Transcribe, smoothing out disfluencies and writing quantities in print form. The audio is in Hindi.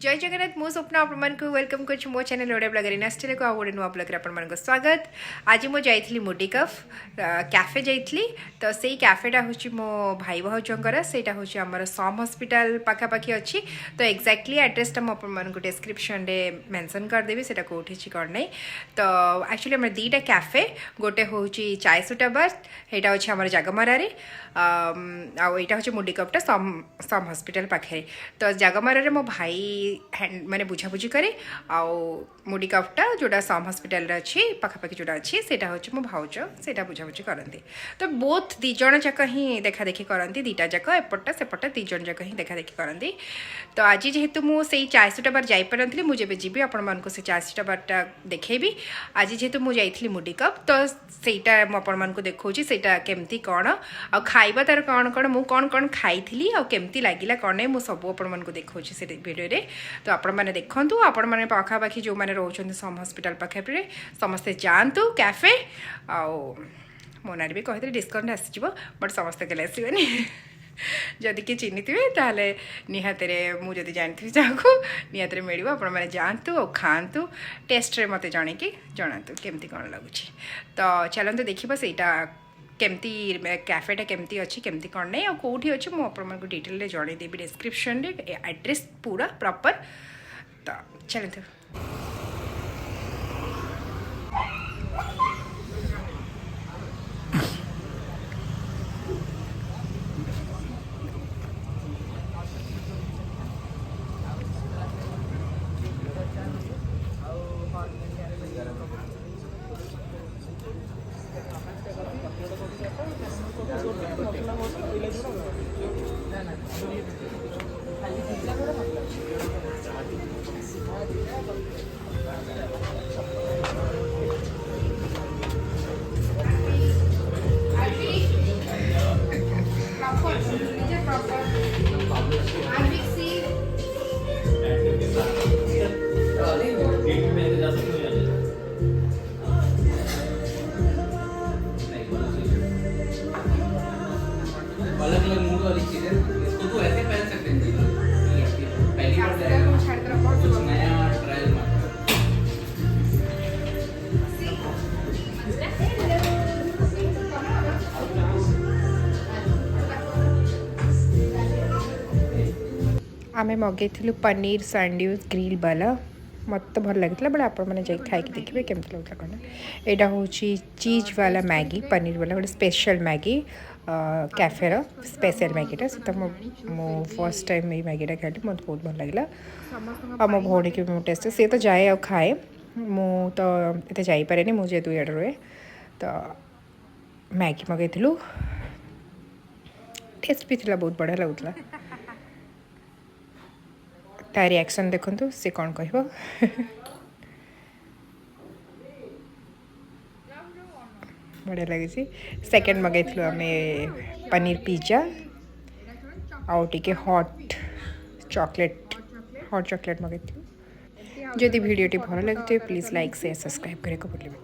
जय जगन्नाथ मो स्वप्न आपण को वेलकम कर मो चैनल ओडिया ब्लॉगर इनास्टेल को गोटे नुआ ब्लॉगर आपण स्वागत। आज मु जाइली मुडी कफ कैफे जाइली तो से कैफेटा हूँ मो भाई भाउजर से आमर सम हॉस्पिटल पाखापाखि अच्छी तो एक्जाक्टली एड्रेसटा मुझे डिस्क्रिप्शन में मेंशन करदेवी से कौटी कौन नहीं। तो एक्चुअली आम दीटा कैफे गोटे हूँ चाय सुटा बार यहाँ अच्छे आम जगमरारे आईटा हूँ मुडी कपटा सम हॉस्पिटल पाखे। तो जगमरारे मो भाई माने बुझाबुझी करे मुडी कपटा जोड़ा सम हॉस्पिटल अच्छी पाखापाखि जोड़ा अच्छी से हूँ मो भाउज से बुझाबुझी करती। तो बोथ दिज जाक ही देखा देखी करती दीटा जाक एपटा सेपटा दिज जाक ही देखा देखी करती। तो आज जेहेतु मुझे चाय सुटा बार जापी मुझे जी आपण से चाय सुटा बारटा देखी। आज जेहेतु मुझे मुडी कप तो सहीटा मुझे देखा से केमती कौन आ खाइबा तार कौन कौन मु कौन कौन खाई आमती लगे कौन नहीं मुझे सब आपको देखा से भिडियो। तो आपण मैंने देखूँ आपण मैंने पाखापाखि जो मैंने रोच सम हॉस्पिटल पाखे समस्ते जातु कैफे आओ मो ना भी कहते डिस्काउंट आसीज बट समस्ते कले आसबनी जदि किए चिन्नी थे निहाते मुझे जानी जहाँ निहाते मिल आपने जातु और खातु टेस्ट्रे मत जन कि जनातु केमती कौन लगुच। तो चलते देखा सेटा केमती कैफेटा केमती अच्छी केमती कौन नहीं और कौटी अच्छी मुझे डिटेल जनईदेवी डिस्क्रिप्शन एड्रेस पूरा प्रॉपर। तो चलते अलग अलग मूड वाली चीजें इसको तो ऐसे पहन सकते हैं पहली बार कुछ नया ट्रायल मार आमे मगेलु पनीर सैंडविच ग्रिल वाला मत भल लगी बट आप खाई देखिए केमती लगता कौन। यहाँ हूँ चीज वाला मैगी पनीर वाला गोटे स्पेशल मैगी कैफेर स्पेशल मैगीटा से मो फर्स्ट टाइम ये मैगीटा खाई मत बहुत भल लगे आ मो भौणी की टेस्ट सी तो जाए आ खाए मु तो ये जापे मुझे दुईट रुए। तो मैगी मगेलु टेस्ट भी थी बहुत बढ़िया लगुला ता रिएक्शन देखु सी कौन कह बढ़िया लगी। सेकेंड मगेलु आम पनीर पिज्जा आउ टे हॉट चॉकलेट मगेलु। जदि वीडियोटी भल लगे प्लीज लाइक शेयर सब्सक्राइब करने को भूलिए।